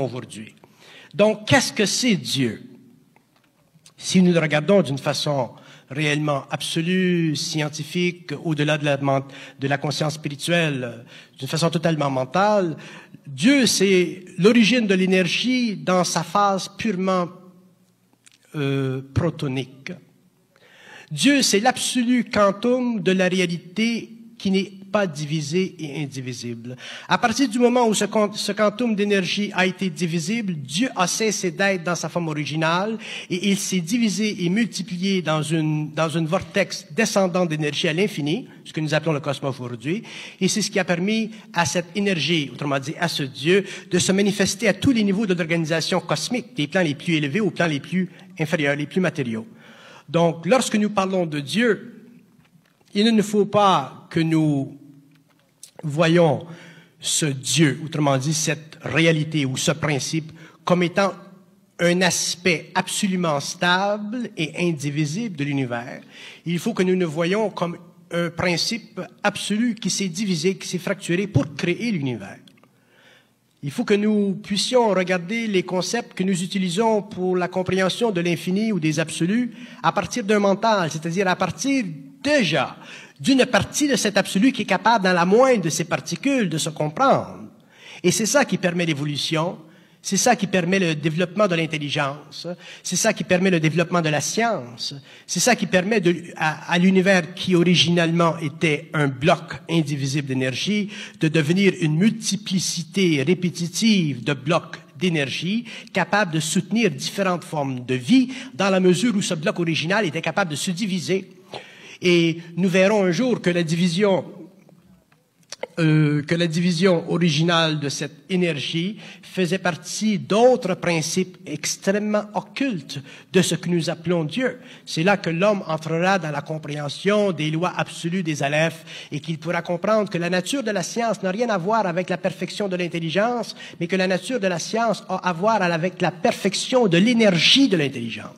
aujourd'hui. Donc, qu'est-ce que c'est Dieu? Si nous le regardons d'une façon réellement absolue, scientifique, au-delà de la conscience spirituelle, d'une façon totalement mentale, Dieu, c'est l'origine de l'énergie dans sa phase purement protonique. Dieu, c'est l'absolu quantum de la réalité qui n'est pas divisé et indivisible. À partir du moment où ce quantum d'énergie a été divisible, Dieu a cessé d'être dans sa forme originale et il s'est divisé et multiplié dans une vortex descendante d'énergie à l'infini, ce que nous appelons le cosmos aujourd'hui, et c'est ce qui a permis à cette énergie, autrement dit à ce Dieu, de se manifester à tous les niveaux de l'organisation cosmique, des plans les plus élevés aux plans les plus inférieurs, les plus matériaux. Donc, lorsque nous parlons de Dieu, il ne faut pas que nous voyons ce Dieu, autrement dit cette réalité ou ce principe, comme étant un aspect absolument stable et indivisible de l'univers. Il faut que nous le voyions comme un principe absolu qui s'est divisé, qui s'est fracturé pour créer l'univers. Il faut que nous puissions regarder les concepts que nous utilisons pour la compréhension de l'infini ou des absolus à partir d'un mental, c'est-à-dire à partir déjà d'une partie de cet absolu qui est capable, dans la moindre de ses particules, de se comprendre. Et c'est ça qui permet l'évolution, c'est ça qui permet le développement de l'intelligence, c'est ça qui permet le développement de la science, c'est ça qui permet à l'univers qui originalement était un bloc indivisible d'énergie de devenir une multiplicité répétitive de blocs d'énergie capable de soutenir différentes formes de vie dans la mesure où ce bloc original était capable de se diviser. Et nous verrons un jour que la division originale de cette énergie faisait partie d'autres principes extrêmement occultes de ce que nous appelons Dieu. C'est là que l'homme entrera dans la compréhension des lois absolues des Aleph et qu'il pourra comprendre que la nature de la science n'a rien à voir avec la perfection de l'intelligence, mais que la nature de la science a à voir avec la perfection de l'énergie de l'intelligence.